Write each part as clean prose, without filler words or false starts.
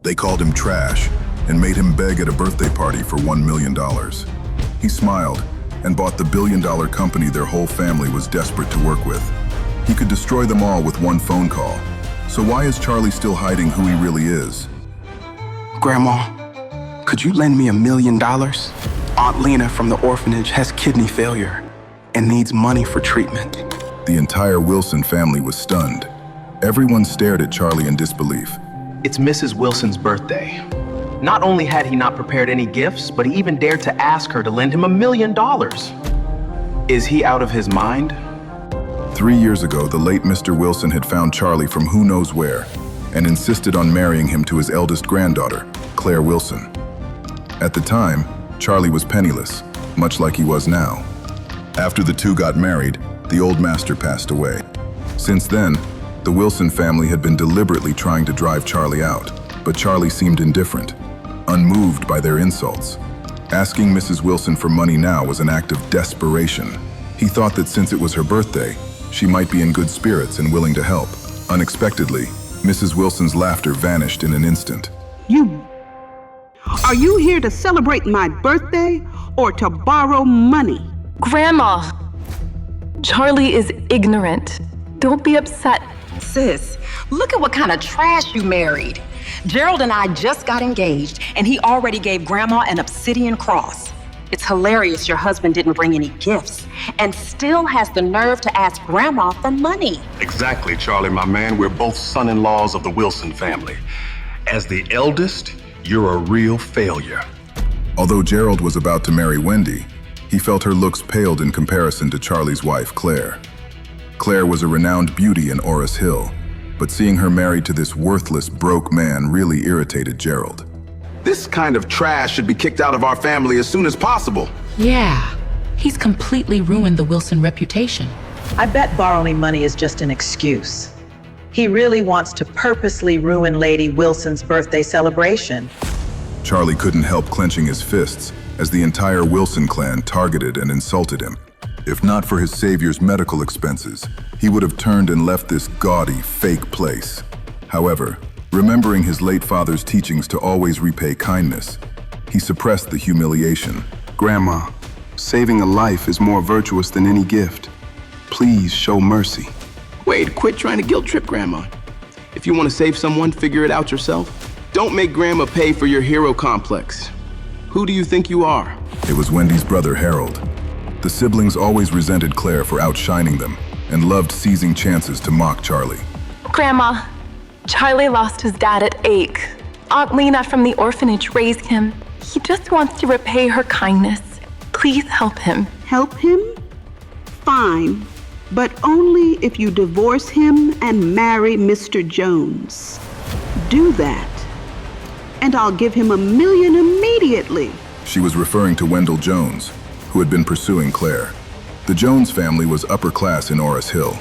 They called him trash and made him beg at a birthday party for $1 million. He smiled and bought the billion-dollar company their whole family was desperate to work with. He could destroy them all with one phone call. So why is Charlie still hiding who he really is? Grandma, could you lend me $1 million? Aunt Lena from the orphanage has kidney failure and needs money for treatment. The entire Wilson family was stunned. Everyone stared at Charlie in disbelief. It's Mrs. Wilson's birthday. Not only had he not prepared any gifts, but he even dared to ask her to lend him $1 million. Is he out of his mind? 3 years ago, the late Mr. Wilson had found Charlie from who knows where and insisted on marrying him to his eldest granddaughter, Claire Wilson. At the time, Charlie was penniless, much like he was now. After the two got married, the old master passed away. Since then, the Wilson family had been deliberately trying to drive Charlie out, but Charlie seemed indifferent, unmoved by their insults. Asking Mrs. Wilson for money now was an act of desperation. He thought that since it was her birthday, she might be in good spirits and willing to help. Unexpectedly, Mrs. Wilson's laughter vanished in an instant. Are you here to celebrate my birthday or to borrow money? Grandma, Charlie is ignorant. Don't be upset. Sis, look at what kind of trash you married. Gerald and I just got engaged, and he already gave Grandma an obsidian cross. It's hilarious your husband didn't bring any gifts and still has the nerve to ask Grandma for money. Exactly, Charlie, my man. We're both son-in-laws of the Wilson family. As the eldest, you're a real failure. Although Gerald was about to marry Wendy, he felt her looks paled in comparison to Charlie's wife, Claire. Claire was a renowned beauty in Oris Hill, but seeing her married to this worthless, broke man really irritated Gerald. This kind of trash should be kicked out of our family as soon as possible. Yeah, he's completely ruined the Wilson reputation. I bet borrowing money is just an excuse. He really wants to purposely ruin Lady Wilson's birthday celebration. Charlie couldn't help clenching his fists as the entire Wilson clan targeted and insulted him. If not for his savior's medical expenses, he would have turned and left this gaudy, fake place. However, remembering his late father's teachings to always repay kindness, he suppressed the humiliation. Grandma, saving a life is more virtuous than any gift. Please show mercy. Wait, quit trying to guilt trip Grandma. If you want to save someone, figure it out yourself. Don't make Grandma pay for your hero complex. Who do you think you are? It was Wendy's brother, Harold. The siblings always resented Claire for outshining them and loved seizing chances to mock Charlie. Grandma, Charlie lost his dad at Ake. Aunt Lena from the orphanage raised him. He just wants to repay her kindness. Please help him. Help him? Fine, but only if you divorce him and marry Mr. Jones. Do that, and I'll give him $1 million immediately. She was referring to Wendell Jones, who had been pursuing Claire. The Jones family was upper class in Oris Hill,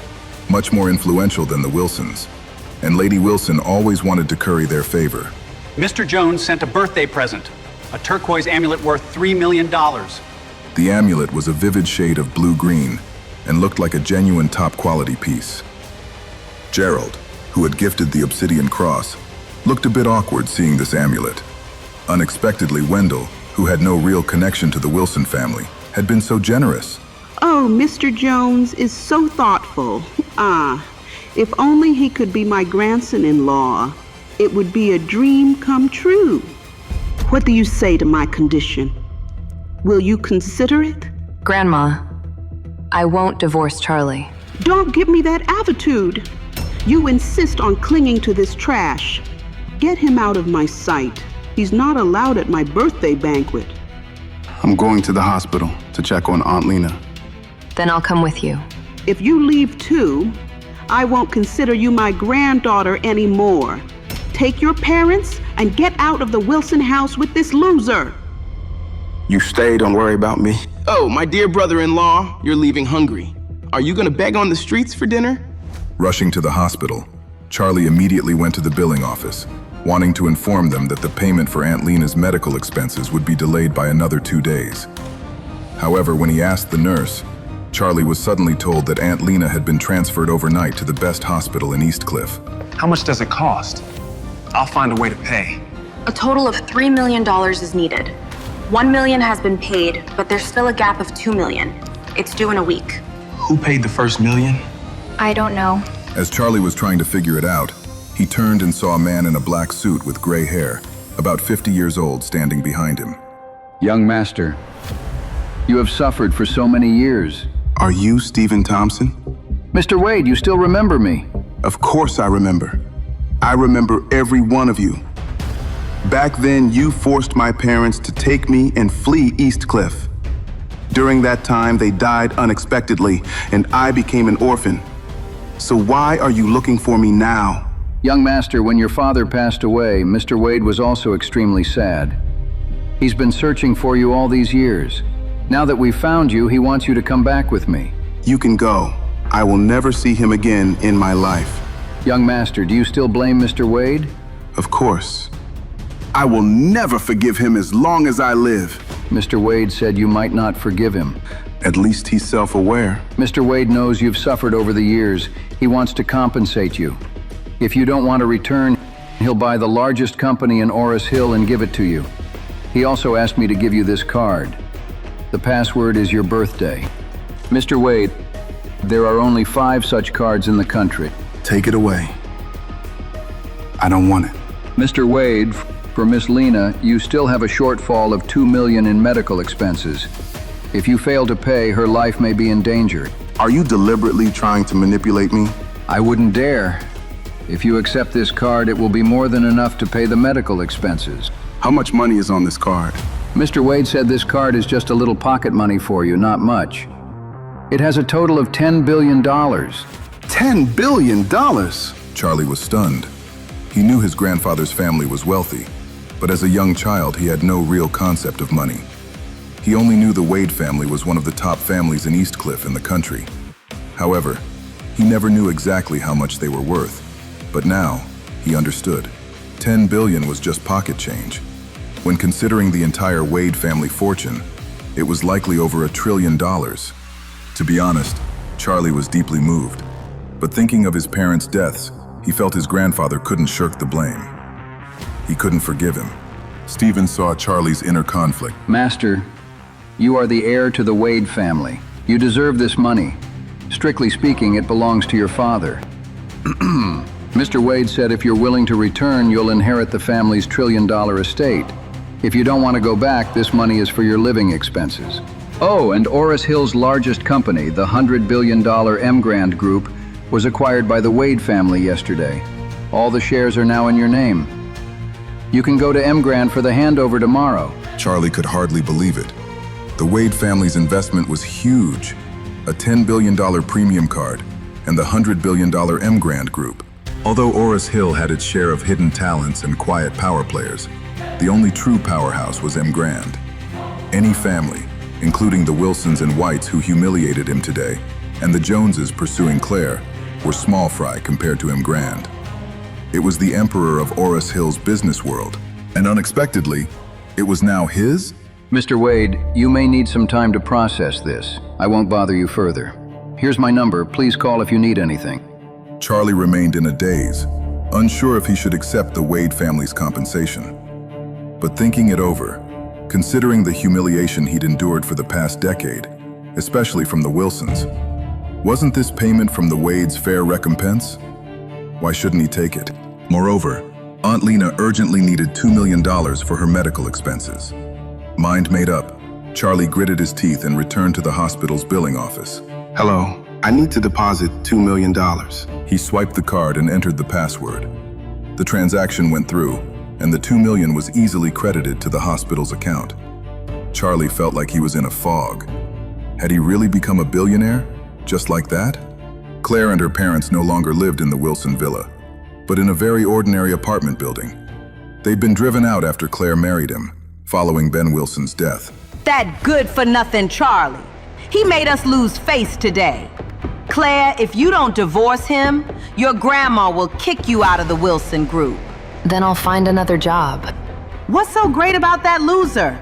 much more influential than the Wilsons, and Lady Wilson always wanted to curry their favor. Mr. Jones sent a birthday present, a turquoise amulet worth $3 million. The amulet was a vivid shade of blue-green and looked like a genuine top-quality piece. Gerald, who had gifted the obsidian cross, looked a bit awkward seeing this amulet. Unexpectedly, Wendell, who had no real connection to the Wilson family, had been so generous. Oh, Mr. Jones is so thoughtful. If only he could be my grandson-in-law, it would be a dream come true. What do you say to my condition? Will you consider it? Grandma, I won't divorce Charlie. Don't give me that attitude. You insist on clinging to this trash. Get him out of my sight. He's not allowed at my birthday banquet. I'm going to the hospital to check on Aunt Lena. Then I'll come with you. If you leave too, I won't consider you my granddaughter anymore. Take your parents and get out of the Wilson house with this loser. You stay, don't worry about me. Oh, my dear brother-in-law, you're leaving hungry. Are you gonna beg on the streets for dinner? Rushing to the hospital, Charlie immediately went to the billing office, wanting to inform them that the payment for Aunt Lena's medical expenses would be delayed by another 2 days. However, when he asked the nurse, Charlie was suddenly told that Aunt Lena had been transferred overnight to the best hospital in East Cliff. How much does it cost? I'll find a way to pay. A total of $3 million is needed. $1 million has been paid, but there's still a gap of $2 million. It's due in a week. Who paid the first million? I don't know. As Charlie was trying to figure it out, he turned and saw a man in a black suit with gray hair, about 50 years old, standing behind him. Young master, you have suffered for so many years. Are you Stephen Thompson? Mr. Wade, you still remember me? Of course I remember. I remember every one of you. Back then, you forced my parents to take me and flee East Cliff. During that time, they died unexpectedly, and I became an orphan. So why are you looking for me now? Young master, when your father passed away, Mr. Wade was also extremely sad. He's been searching for you all these years. Now that we've found you, he wants you to come back with me. You can go. I will never see him again in my life. Young master, do you still blame Mr. Wade? Of course. I will never forgive him as long as I live. Mr. Wade said you might not forgive him. At least he's self-aware. Mr. Wade knows you've suffered over the years. He wants to compensate you. If you don't want to return, he'll buy the largest company in Oris Hill and give it to you. He also asked me to give you this card. The password is your birthday. Mr. Wade, there are only 5 such cards in the country. Take it away. I don't want it. Mr. Wade, for Miss Lena, you still have a shortfall of $2 million in medical expenses. If you fail to pay, her life may be in danger. Are you deliberately trying to manipulate me? I wouldn't dare. If you accept this card, it will be more than enough to pay the medical expenses. How much money is on this card? Mr. Wade said this card is just a little pocket money for you, not much. It has a total of $10 billion. $10 billion? Charlie was stunned. He knew his grandfather's family was wealthy, but as a young child, he had no real concept of money. He only knew the Wade family was one of the top families in East Cliff in the country. However, he never knew exactly how much they were worth. But now, he understood. 10 billion was just pocket change. When considering the entire Wade family fortune, it was likely over $1 trillion. To be honest, Charlie was deeply moved. But thinking of his parents' deaths, he felt his grandfather couldn't shirk the blame. He couldn't forgive him. Stephen saw Charlie's inner conflict. Master, you are the heir to the Wade family. You deserve this money. Strictly speaking, it belongs to your father. Mr. Wade said if you're willing to return, you'll inherit the family's $1 trillion estate. If you don't want to go back, this money is for your living expenses. Oh, and Oris Hill's largest company, the $100 billion M-Grand Group, was acquired by the Wade family yesterday. All the shares are now in your name. You can go to M-Grand for the handover tomorrow. Charlie could hardly believe it. The Wade family's investment was huge. A $10 billion premium card and the $100 billion M-Grand Group. Although Oris Hill had its share of hidden talents and quiet power players, the only true powerhouse was M-Grand. Any family, including the Wilsons and Whites who humiliated him today, and the Joneses pursuing Claire, were small fry compared to M-Grand. It was the emperor of Oris Hill's business world, and unexpectedly, it was now his? Mr. Wade, you may need some time to process this. I won't bother you further. Here's my number. Please call if you need anything. Charlie remained in a daze, unsure if he should accept the Wade family's compensation. But thinking it over, considering the humiliation he'd endured for the past decade, especially from the Wilsons, wasn't this payment from the Wades fair recompense? Why shouldn't he take it? Moreover, Aunt Lena urgently needed $2 million for her medical expenses. Mind made up, Charlie gritted his teeth and returned to the hospital's billing office. Hello, I need to deposit $2 million. He swiped the card and entered the password. The transaction went through, and the $2 million was easily credited to the hospital's account. Charlie felt like he was in a fog. Had he really become a billionaire? Just like that? Claire and her parents no longer lived in the Wilson villa, but in a very ordinary apartment building. They'd been driven out after Claire married him, following Ben Wilson's death. That good-for-nothing Charlie. He made us lose face today. Claire, if you don't divorce him, your grandma will kick you out of the Wilson group. Then I'll find another job. What's so great about that loser?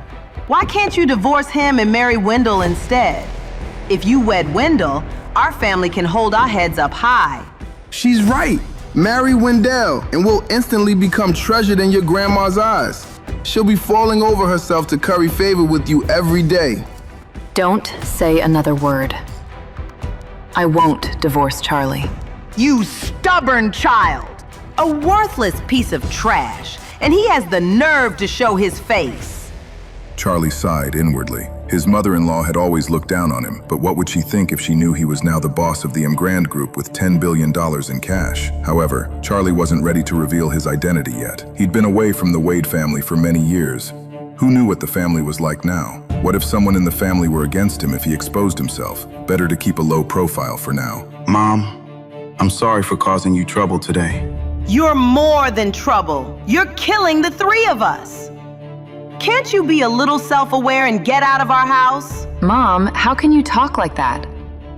Why can't you divorce him and marry Wendell instead? If you wed Wendell, our family can hold our heads up high. She's right. Marry Wendell, and we'll instantly become treasured in your grandma's eyes. She'll be falling over herself to curry favor with you every day. Don't say another word. I won't divorce Charlie. You stubborn child! A worthless piece of trash, and he has the nerve to show his face. Charlie sighed inwardly. His mother-in-law had always looked down on him, but what would she think if she knew he was now the boss of the M. Grand Group with $10 billion in cash? However, Charlie wasn't ready to reveal his identity yet. He'd been away from the Wade family for many years. Who knew what the family was like now? What if someone in the family were against him if he exposed himself? Better to keep a low profile for now. Mom, I'm sorry for causing you trouble today. You're more than trouble. You're killing the three of us. Can't you be a little self-aware and get out of our house? Mom, how can you talk like that?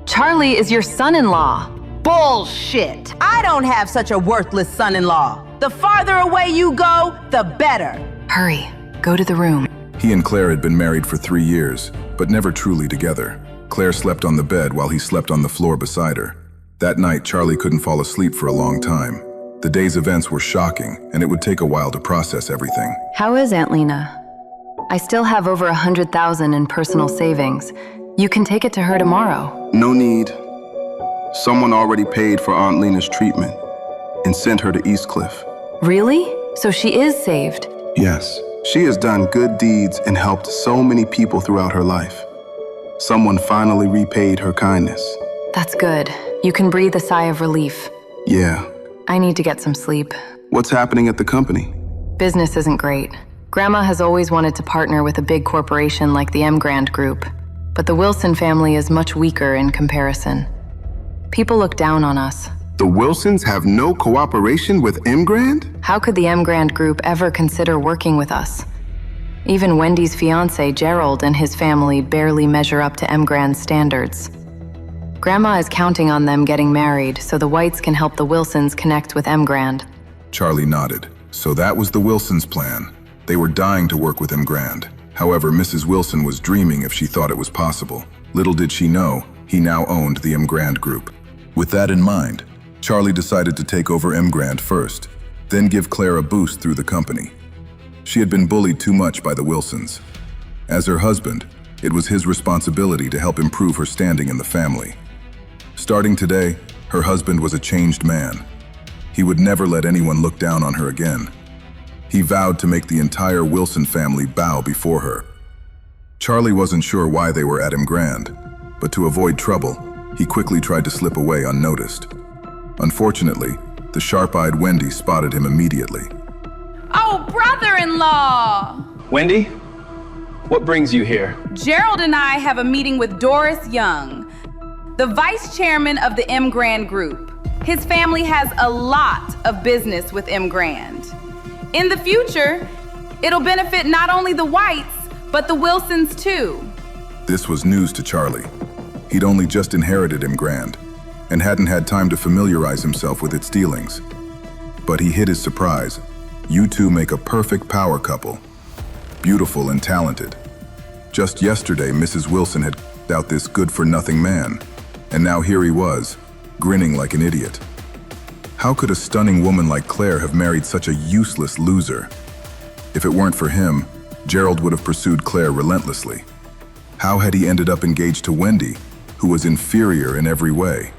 Charlie is your son-in-law. Bullshit! I don't have such a worthless son-in-law. The farther away you go, the better. Hurry, go to the room. He and Claire had been married for 3 years, but never truly together. Claire slept on the bed while he slept on the floor beside her. That night, Charlie couldn't fall asleep for a long time. The day's events were shocking, and it would take a while to process everything. How is Aunt Lena? I still have over $100,000 in personal savings. You can take it to her tomorrow. No need. Someone already paid for Aunt Lena's treatment and sent her to Eastcliff. Really? So she is saved? Yes. She has done good deeds and helped so many people throughout her life. Someone finally repaid her kindness. That's good. You can breathe a sigh of relief. Yeah. I need to get some sleep. What's happening at the company? Business isn't great. Grandma has always wanted to partner with a big corporation like the M. Grand Group, but the Wilson family is much weaker in comparison. People look down on us. The Wilsons have no cooperation with M. Grand? How could the M. Grand Group ever consider working with us? Even Wendy's fiancé, Gerald, and his family barely measure up to M. Grand's standards. Grandma is counting on them getting married so the Whites can help the Wilsons connect with M. Grand. Charlie nodded. So that was the Wilsons' plan. They were dying to work with M. Grand. However, Mrs. Wilson was dreaming if she thought it was possible. Little did she know, he now owned the M. Grand Group. With that in mind, Charlie decided to take over M. Grand first, then give Claire a boost through the company. She had been bullied too much by the Wilsons. As her husband, it was his responsibility to help improve her standing in the family. Starting today, her husband was a changed man. He would never let anyone look down on her again. He vowed to make the entire Wilson family bow before her. Charlie wasn't sure why they were at M. Grand, but to avoid trouble, he quickly tried to slip away unnoticed. Unfortunately, the sharp-eyed Wendy spotted him immediately. Oh, brother-in-law! Wendy, what brings you here? Gerald and I have a meeting with Doris Young, the vice chairman of the M. Grand Group. His family has a lot of business with M. Grand. In the future, it'll benefit not only the Whites, but the Wilsons too. This was news to Charlie. He'd only just inherited M. Grand and hadn't had time to familiarize himself with its dealings. But he hid his surprise. You two make a perfect power couple. Beautiful and talented. Just yesterday, Mrs. Wilson had out this good-for-nothing man, and now here he was, grinning like an idiot. How could a stunning woman like Claire have married such a useless loser? If it weren't for him, Gerald would have pursued Claire relentlessly. How had he ended up engaged to Wendy, who was inferior in every way?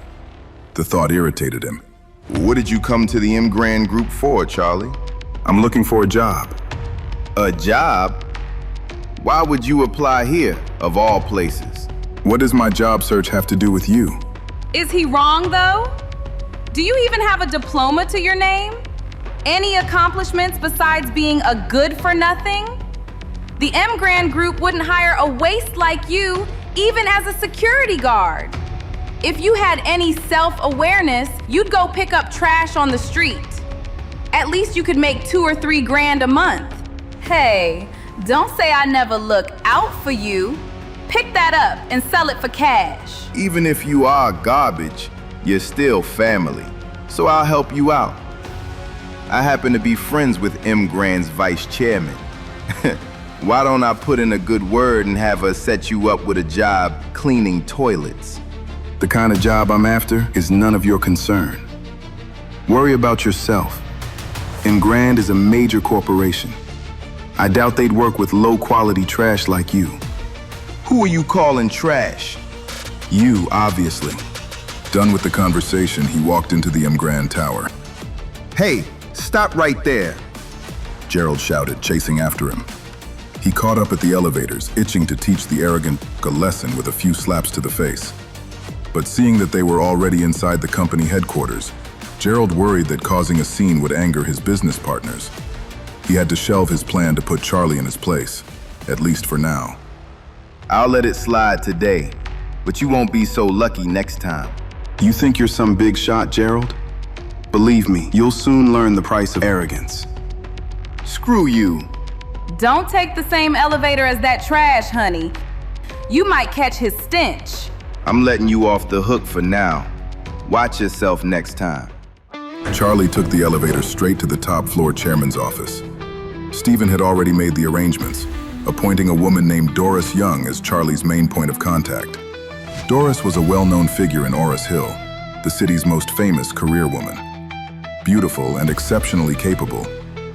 The thought irritated him. What did you come to the M. Grand Group for, Charlie? I'm looking for a job. A job? Why would you apply here, of all places? What does my job search have to do with you? Is he wrong, though? Do you even have a diploma to your name? Any accomplishments besides being a good-for-nothing? The M. Grand Group wouldn't hire a waste like you, even as a security guard. If you had any self-awareness, you'd go pick up trash on the street. At least you could make $2 or $3 grand a month. Hey, don't say I never look out for you. Pick that up and sell it for cash. Even if you are garbage, you're still family, so I'll help you out. I happen to be friends with M. Grand's vice chairman. Why don't I put in a good word and have her set you up with a job cleaning toilets? The kind of job I'm after is none of your concern. Worry about yourself. Grand is a major corporation. I doubt they'd work with low-quality trash like you. Who are you calling trash? You, obviously. Done with the conversation, he walked into the Grand Tower. Hey, stop right there. Gerald shouted, chasing after him. He caught up at the elevators, itching to teach the arrogant a lesson with a few slaps to the face. But seeing that they were already inside the company headquarters, Gerald worried that causing a scene would anger his business partners. He had to shelve his plan to put Charlie in his place, at least for now. I'll let it slide today, but you won't be so lucky next time. You think you're some big shot, Gerald? Believe me, you'll soon learn the price of arrogance. Screw you. Don't take the same elevator as that trash, honey. You might catch his stench. I'm letting you off the hook for now. Watch yourself next time. Charlie took the elevator straight to the top floor chairman's office. Stephen had already made the arrangements, appointing a woman named Doris Young as Charlie's main point of contact. Doris was a well-known figure in Oris Hill, the city's most famous career woman. Beautiful and exceptionally capable,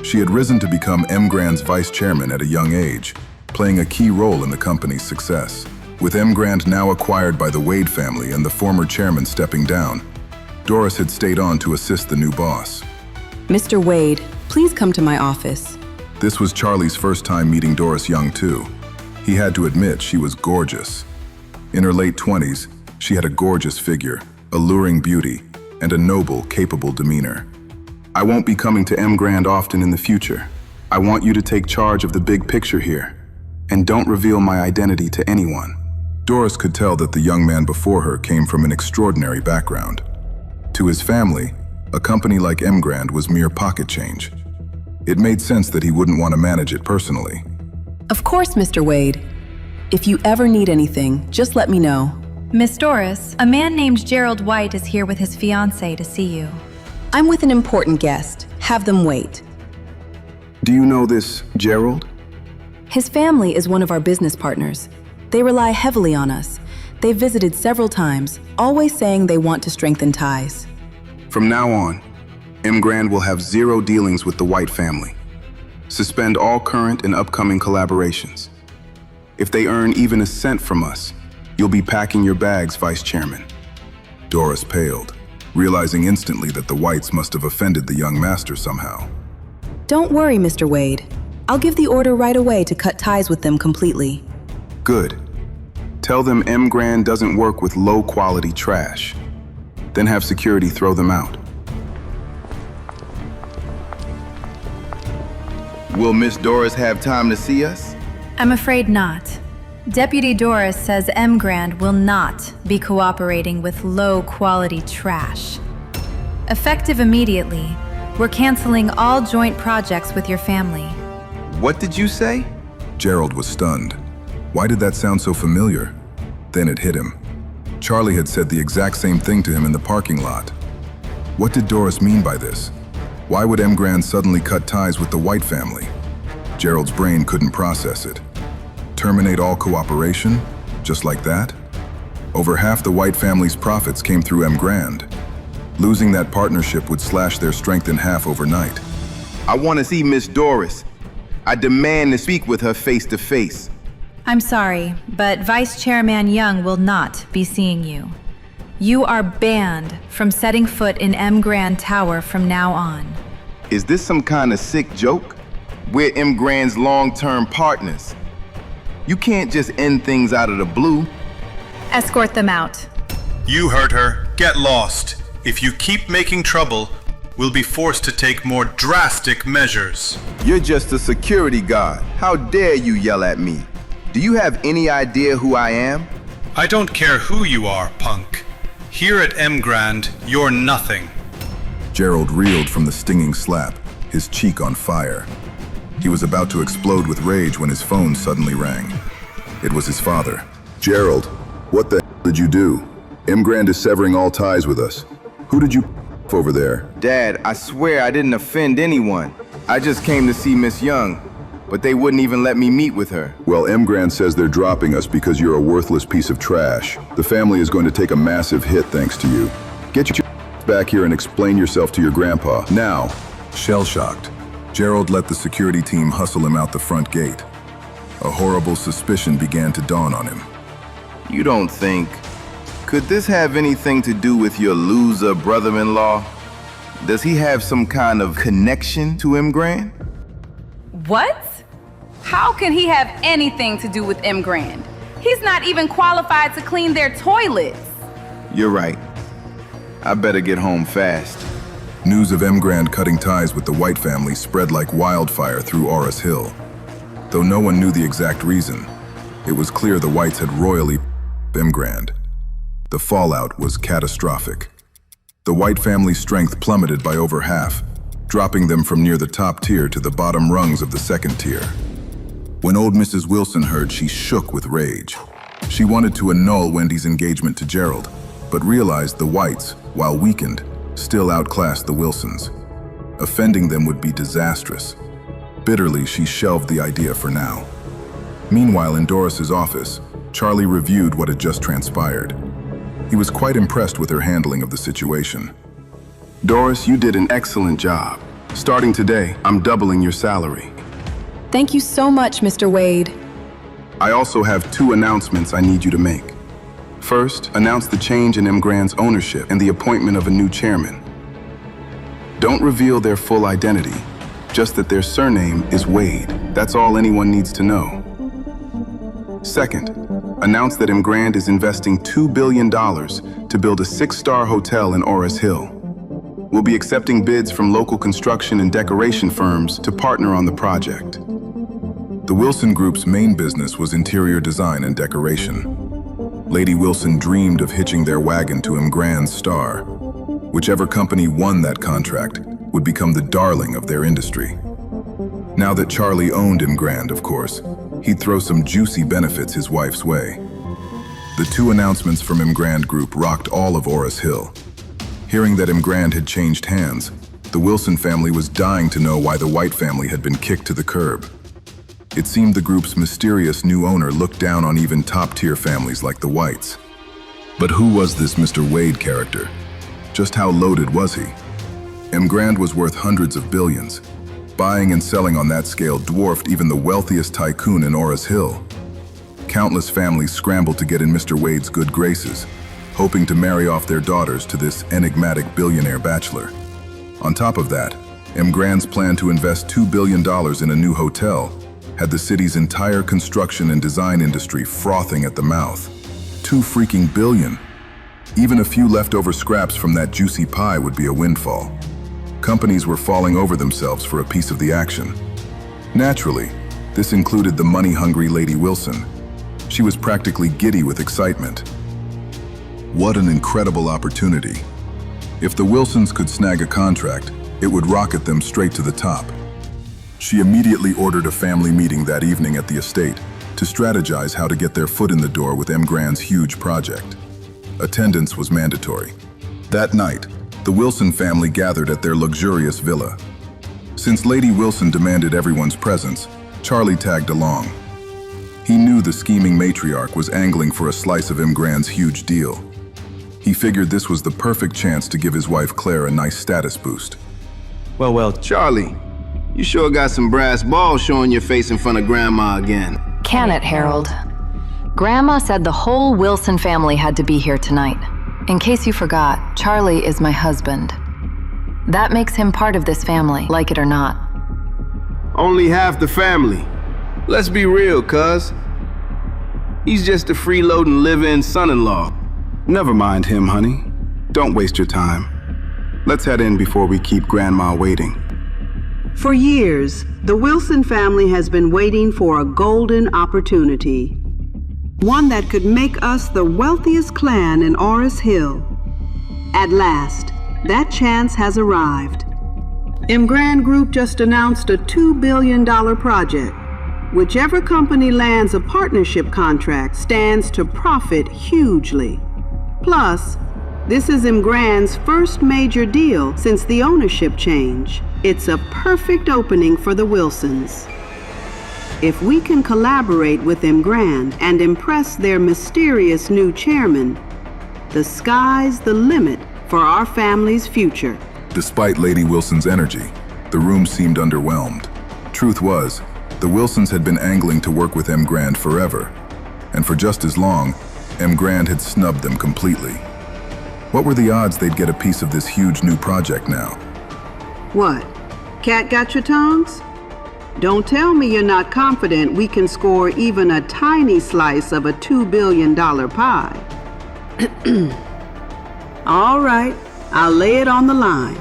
she had risen to become Grand's vice chairman at a young age, playing a key role in the company's success. With Grand now acquired by the Wade family and the former chairman stepping down, Doris had stayed on to assist the new boss. Mr. Wade, please come to my office. This was Charlie's first time meeting Doris Young, too. He had to admit she was gorgeous. In her late 20s, she had a gorgeous figure, alluring beauty, and a noble, capable demeanor. I won't be coming to Grand often in the future. I want you to take charge of the big picture here, and don't reveal my identity to anyone. Doris could tell that the young man before her came from an extraordinary background. To his family, a company like Grand was mere pocket change. It made sense that he wouldn't want to manage it personally. Of course, Mr. Wade. If you ever need anything, just let me know. Miss Doris, a man named Gerald White is here with his fiancée to see you. I'm with an important guest. Have them wait. Do you know this Gerald? His family is one of our business partners. They rely heavily on us. They've visited several times, always saying they want to strengthen ties. From now on, Grand will have zero dealings with the White family. Suspend all current and upcoming collaborations. If they earn even a cent from us, you'll be packing your bags, Vice Chairman. Doris paled, realizing instantly that the Whites must have offended the young master somehow. Don't worry, Mr. Wade. I'll give the order right away to cut ties with them completely. Good. Tell them Grand doesn't work with low-quality trash. Then have security throw them out. Will Miss Doris have time to see us? I'm afraid not. Deputy Doris says Grand will not be cooperating with low-quality trash. Effective immediately, we're canceling all joint projects with your family. What did you say? Gerald was stunned. Why did that sound so familiar? Then it hit him. Charlie had said the exact same thing to him in the parking lot. What did Doris mean by this? Why would Grand suddenly cut ties with the White family? Gerald's brain couldn't process it. Terminate all cooperation? Just like that? Over half the White family's profits came through Grand. Losing that partnership would slash their strength in half overnight. I want to see Miss Doris. I demand to speak with her face to face. I'm sorry, but Vice Chairman Young will not be seeing you. You are banned from setting foot in Grand Tower from now on. Is this some kind of sick joke? We're Grand's long-term partners. You can't just end things out of the blue. Escort them out. You heard her. Get lost. If you keep making trouble, we'll be forced to take more drastic measures. You're just a security guard. How dare you yell at me? Do you have any idea who I am? I don't care who you are, punk. Here at Grand, you're nothing. Gerald reeled from the stinging slap, his cheek on fire. He was about to explode with rage when his phone suddenly rang. It was his father. Gerald, what the hell did you do? Grand is severing all ties with us. Who did you over there? Dad, I swear I didn't offend anyone. I just came to see Miss Young, but they wouldn't even let me meet with her. Well, Grand says they're dropping us because you're a worthless piece of trash. The family is going to take a massive hit thanks to you. Get your back here and explain yourself to your grandpa. Now. Shell-shocked, Gerald let the security team hustle him out the front gate. A horrible suspicion began to dawn on him. You don't think... Could this have anything to do with your loser brother-in-law? Does he have some kind of connection to M. Grand? What? How can he have anything to do with M. Grand? He's not even qualified to clean their toilets. You're right. I better get home fast. News of M. Grand cutting ties with the White family spread like wildfire through Oris Hill. Though no one knew the exact reason, it was clear the Whites had royally M. Grand. The fallout was catastrophic. The White family's strength plummeted by over half, dropping them from near the top tier to the bottom rungs of the second tier. When old Mrs. Wilson heard, she shook with rage. She wanted to annul Wendy's engagement to Gerald, but realized the Whites, while weakened, still outclassed the Wilsons. Offending them would be disastrous. Bitterly, she shelved the idea for now. Meanwhile, in Doris's office, Charlie reviewed what had just transpired. He was quite impressed with her handling of the situation. Doris, you did an excellent job. Starting today, I'm doubling your salary. Thank you so much, Mr. Wade. I also have 2 announcements I need you to make. First, announce the change in M. Grand's ownership and the appointment of a new chairman. Don't reveal their full identity, just that their surname is Wade. That's all anyone needs to know. Second, announce that M. Grand is investing $2 billion to build a 6-star hotel in Oris Hill. We'll be accepting bids from local construction and decoration firms to partner on the project. The Wilson Group's main business was interior design and decoration. Lady Wilson dreamed of hitching their wagon to M. Grand's star. Whichever company won that contract would become the darling of their industry. Now that Charlie owned M. Grand, of course, he'd throw some juicy benefits his wife's way. The 2 announcements from M. Grand Group rocked all of Oris Hill. Hearing that M. Grand had changed hands, the Wilson family was dying to know why the White family had been kicked to the curb. It seemed the group's mysterious new owner looked down on even top-tier families like the Whites. But who was this Mr. Wade character? Just how loaded was he? M. Grand was worth hundreds of billions. Buying and selling on that scale dwarfed even the wealthiest tycoon in Oris Hill. Countless families scrambled to get in Mr. Wade's good graces, hoping to marry off their daughters to this enigmatic billionaire bachelor. On top of that, M. Grand's plan to invest $2 billion in a new hotel had the city's entire construction and design industry frothing at the mouth. $2 billion. Even a few leftover scraps from that juicy pie would be a windfall. Companies were falling over themselves for a piece of the action. Naturally, this included the money-hungry Lady Wilson. She was practically giddy with excitement. What an incredible opportunity. If the Wilsons could snag a contract, it would rocket them straight to the top. She immediately ordered a family meeting that evening at the estate to strategize how to get their foot in the door with M. Grand's huge project. Attendance was mandatory. That night, the Wilson family gathered at their luxurious villa. Since Lady Wilson demanded everyone's presence, Charlie tagged along. He knew the scheming matriarch was angling for a slice of M. Grand's huge deal. He figured this was the perfect chance to give his wife Claire a nice status boost. Well, Charlie, you sure got some brass balls showing your face in front of Grandma again. Can it, Harold? Grandma said the whole Wilson family had to be here tonight. In case you forgot, Charlie is my husband. That makes him part of this family, like it or not. Only half the family. Let's be real, cuz. He's just a freeloading live-in son-in-law. Never mind him, honey. Don't waste your time. Let's head in before we keep Grandma waiting. For years, the Wilson family has been waiting for a golden opportunity. One that could make us the wealthiest clan in Oris Hill. At last, that chance has arrived. M. Grand Group just announced a $2 billion project. Whichever company lands a partnership contract stands to profit hugely. Plus, this is M. Grand's first major deal since the ownership change. It's a perfect opening for the Wilsons. If we can collaborate with M. Grand and impress their mysterious new chairman, the sky's the limit for our family's future. Despite Lady Wilson's energy, the room seemed underwhelmed. Truth was, the Wilsons had been angling to work with M. Grand forever, and for just as long, M. Grand had snubbed them completely. What were the odds they'd get a piece of this huge new project now? What? Cat got your tongues? Don't tell me you're not confident we can score even a tiny slice of a $2 billion pie. All right, I'll lay it on the line.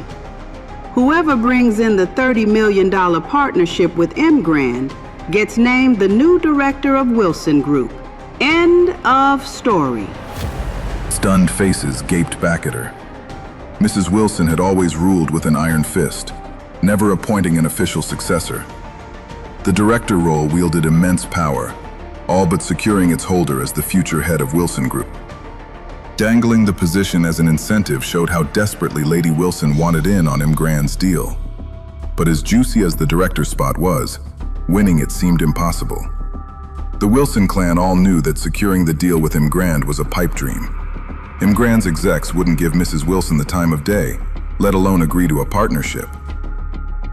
Whoever brings in the $30 million partnership with M. Grand gets named the new director of Wilson Group. End of story. Stunned faces gaped back at her. Mrs. Wilson had always ruled with an iron fist, never appointing an official successor. The director role wielded immense power, all but securing its holder as the future head of Wilson Group. Dangling the position as an incentive showed how desperately Lady Wilson wanted in on M. Grand's deal. But as juicy as the director spot was, winning it seemed impossible. The Wilson clan all knew that securing the deal with M. Grand was a pipe dream. M. Grand's execs wouldn't give Mrs. Wilson the time of day, let alone agree to a partnership.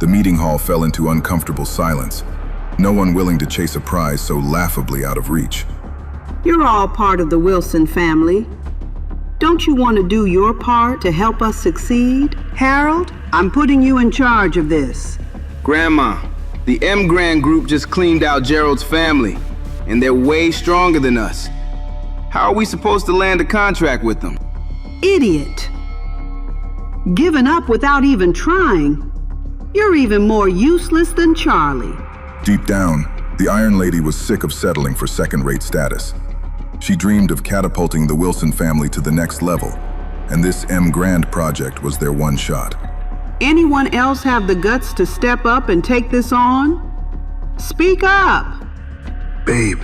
The meeting hall fell into uncomfortable silence, no one willing to chase a prize so laughably out of reach. You're all part of the Wilson family. Don't you want to do your part to help us succeed? Harold, I'm putting you in charge of this. Grandma, the M. Grand Group just cleaned out Gerald's family, and they're way stronger than us. How are we supposed to land a contract with them? Idiot. Giving up without even trying. You're even more useless than Charlie. Deep down, the Iron Lady was sick of settling for second-rate status. She dreamed of catapulting the Wilson family to the next level, and this M. Grand project was their one shot. Anyone else have the guts to step up and take this on? Speak up. Babe,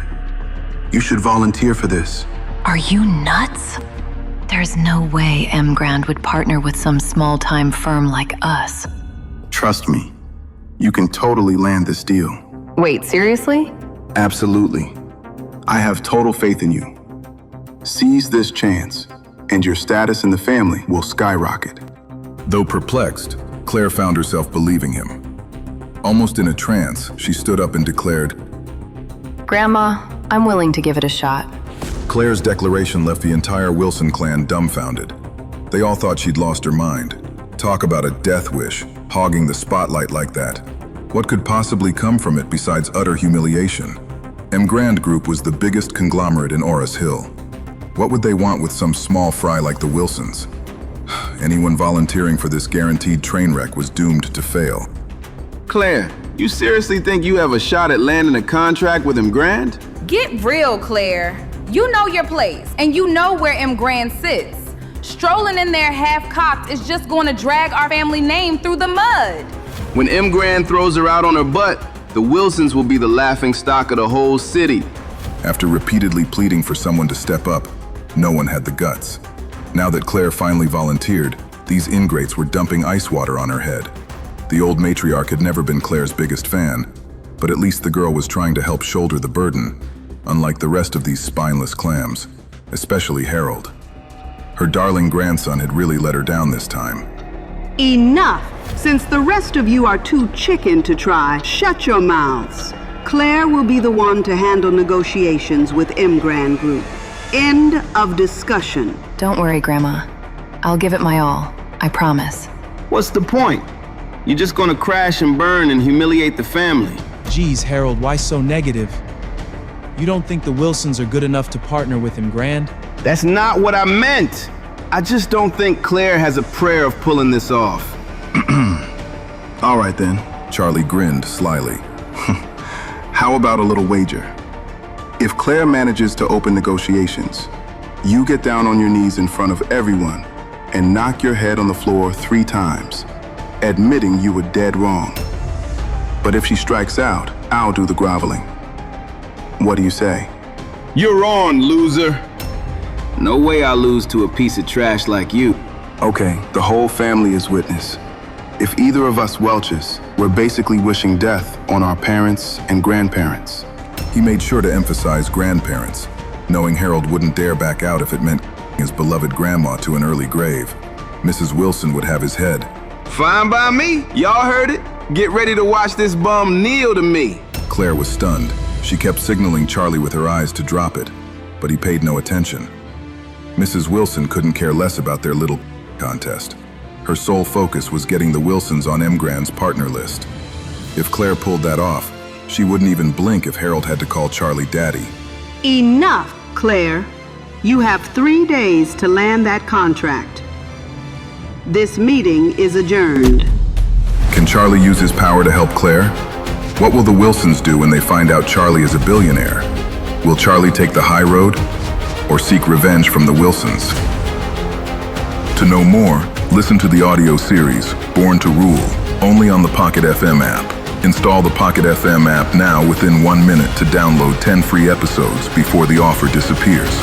you should volunteer for this. Are you nuts? There's no way M. Grand would partner with some small-time firm like us. Trust me, you can totally land this deal. Wait, seriously? Absolutely. I have total faith in you. Seize this chance, and your status in the family will skyrocket. Though perplexed, Claire found herself believing him. Almost in a trance, she stood up and declared, Grandma, I'm willing to give it a shot. Claire's declaration left the entire Wilson clan dumbfounded. They all thought she'd lost her mind. Talk about a death wish, hogging the spotlight like that. What could possibly come from it besides utter humiliation? M. Grand Group was the biggest conglomerate in Oris Hill. What would they want with some small fry like the Wilsons? Anyone volunteering for this guaranteed train wreck was doomed to fail. Claire, you seriously think you have a shot at landing a contract with M. Grand? Get real, Claire. You know your place, and you know where M. Grand sits. Strolling in there half-cocked is just going to drag our family name through the mud. When M. Grand throws her out on her butt, the Wilsons will be the laughing stock of the whole city. After repeatedly pleading for someone to step up, no one had the guts. Now that Claire finally volunteered, these ingrates were dumping ice water on her head. The old matriarch had never been Claire's biggest fan, but at least the girl was trying to help shoulder the burden, unlike the rest of these spineless clams, especially Harold. Her darling grandson had really let her down this time. Enough! Since the rest of you are too chicken to try, shut your mouths. Claire will be the one to handle negotiations with M. Grand Group. End of discussion. Don't worry, Grandma. I'll give it my all. I promise. What's the point? You're just gonna crash and burn and humiliate the family. Geez, Harold, why so negative? You don't think the Wilsons are good enough to partner with M. Grand? That's not what I meant. I just don't think Claire has a prayer of pulling this off. All right then. Charlie grinned slyly. How about a little wager? If Claire manages to open negotiations, you get down on your knees in front of everyone and knock your head on the floor 3 times, admitting you were dead wrong. But if she strikes out, I'll do the groveling. What do you say? You're on, loser. No way I'll lose to a piece of trash like you. Okay, the whole family is witness. If either of us welches, we're basically wishing death on our parents and grandparents. He made sure to emphasize grandparents, knowing Harold wouldn't dare back out if it meant his beloved grandma to an early grave. Mrs. Wilson would have his head. Fine by me. Y'all heard it. Get ready to watch this bum kneel to me. Claire was stunned. She kept signaling Charlie with her eyes to drop it, but he paid no attention. Mrs. Wilson couldn't care less about their little contest. Her sole focus was getting the Wilsons on Mgrand's partner list. If Claire pulled that off, she wouldn't even blink if Harold had to call Charlie daddy. Enough, Claire. You have 3 days to land that contract. This meeting is adjourned. Can Charlie use his power to help Claire? What will the Wilsons do when they find out Charlie is a billionaire? Will Charlie take the high road or seek revenge from the Wilsons? To know more, listen to the audio series, Born to Rule, only on the Pocket FM app. Install the Pocket FM app now within 1 minute to download 10 free episodes before the offer disappears.